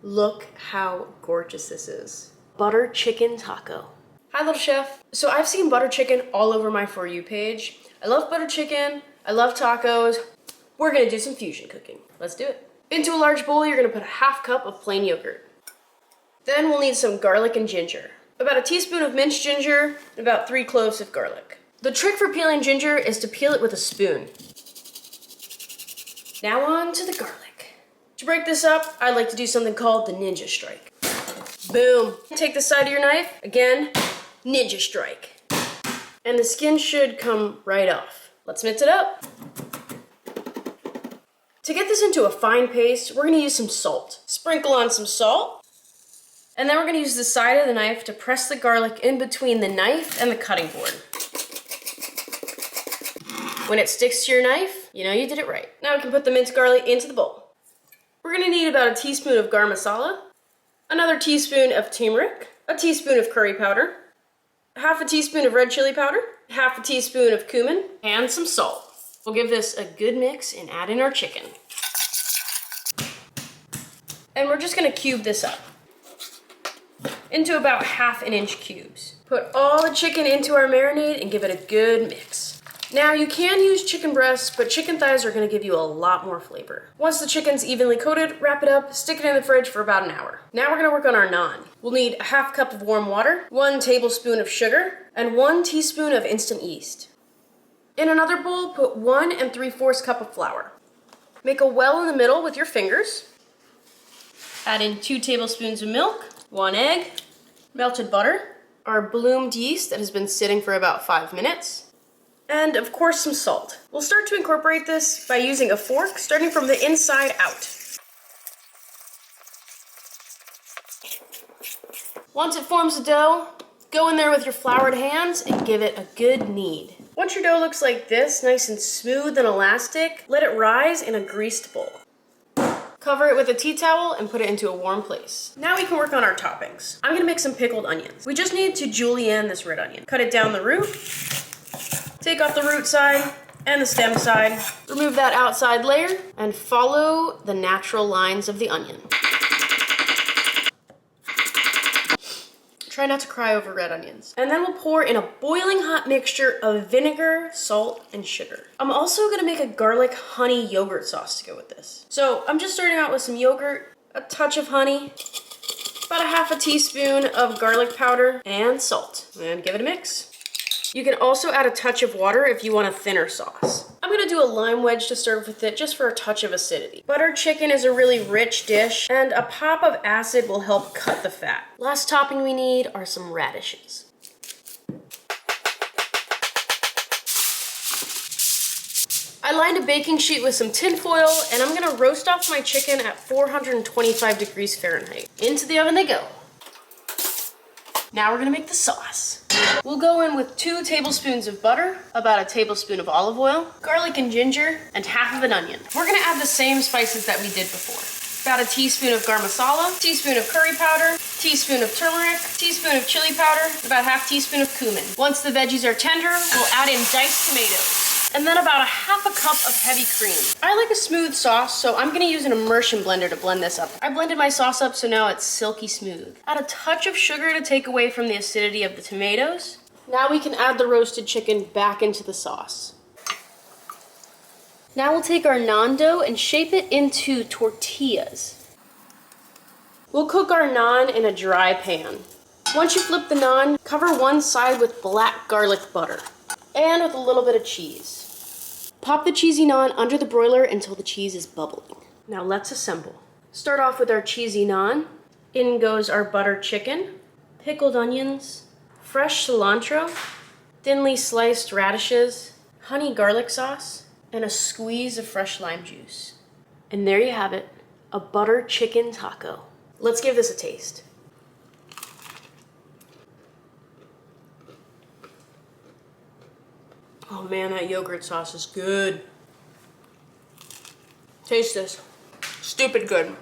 Look how gorgeous this is. Butter chicken taco. Hi, little chef. So I've seen butter chicken all over my For You page. I love butter chicken. I love tacos. We're gonna do some fusion cooking. Let's do it. Into a large bowl, you're gonna put a half cup of plain yogurt. Then we'll need some garlic and ginger. About a teaspoon of minced ginger, and about 3 cloves of garlic. The trick for peeling ginger is to peel it with a spoon. Now on to the garlic. To break this up, I like to do something called the ninja strike. Boom. Take the side of your knife, again, ninja strike. And the skin should come right off. Let's mix it up. To get this into a fine paste, we're gonna use some salt. Sprinkle on some salt. And then we're gonna use the side of the knife to press the garlic in between the knife and the cutting board. When it sticks to your knife, you know you did it right. Now we can put the minced garlic into the bowl. We're gonna need about a teaspoon of garam masala, another teaspoon of turmeric, a teaspoon of curry powder, half a teaspoon of red chili powder, half a teaspoon of cumin, and some salt. We'll give this a good mix and add in our chicken. And we're just gonna cube this up into about 1/2 inch cubes. Put all the chicken into our marinade and give it a good mix. Now you can use chicken breasts, but chicken thighs are gonna give you a lot more flavor. Once the chicken's evenly coated, wrap it up, stick it in the fridge for about an hour. Now we're gonna work on our naan. We'll need a 1/2 cup of warm water, 1 tablespoon of sugar, and 1 teaspoon of instant yeast. In another bowl, put 1 3/4 cup of flour. Make a well in the middle with your fingers. Add in 2 tablespoons of milk, 1 egg, melted butter, our bloomed yeast that has been sitting for about 5 minutes, and of course some salt. We'll start to incorporate this by using a fork, starting from the inside out. Once it forms a dough, go in there with your floured hands and give it a good knead. Once your dough looks like this, nice and smooth and elastic, let it rise in a greased bowl. Cover it with a tea towel and put it into a warm place. Now we can work on our toppings. I'm gonna make some pickled onions. We just need to julienne this red onion. Cut it down the root, take off the root side and the stem side, remove that outside layer, and follow the natural lines of the onion. Try not to cry over red onions. And then we'll pour in a boiling hot mixture of vinegar, salt, and sugar. I'm also gonna make a garlic honey yogurt sauce to go with this. So I'm just starting out with some yogurt, a touch of honey, about a 1/2 teaspoon of garlic powder, and salt. And give it a mix. You can also add a touch of water if you want a thinner sauce. I'm gonna do a lime wedge to serve with it just for a touch of acidity. Buttered chicken is a really rich dish, and a pop of acid will help cut the fat. Last topping we need are some radishes. I lined a baking sheet with some tin foil, and I'm gonna roast off my chicken at 425 degrees Fahrenheit. Into the oven they go. Now we're gonna make the sauce. We'll go in with 2 tablespoons of butter, about a tablespoon of olive oil, garlic and ginger, and 1/2 of an onion. We're gonna add the same spices that we did before. About a teaspoon of garam masala, teaspoon of curry powder, teaspoon of turmeric, teaspoon of chili powder, about 1/2 teaspoon of cumin. Once the veggies are tender, we'll add in diced tomatoes. And then about a 1/2 cup of heavy cream. I like a smooth sauce, so I'm gonna use an immersion blender to blend this up. I blended my sauce up so now it's silky smooth. Add a touch of sugar to take away from the acidity of the tomatoes. Now we can add the roasted chicken back into the sauce. Now we'll take our naan dough and shape it into tortillas. We'll cook our naan in a dry pan. Once you flip the naan, cover one side with black garlic butter and with a little bit of cheese. Pop the cheesy naan under the broiler until the cheese is bubbling. Now let's assemble. Start off with our cheesy naan. In goes our buttered chicken, pickled onions, fresh cilantro, thinly sliced radishes, honey garlic sauce, and a squeeze of fresh lime juice. And there you have it, a butter chicken taco. Let's give this a taste. Oh man, that yogurt sauce is good. Taste this. Stupid good.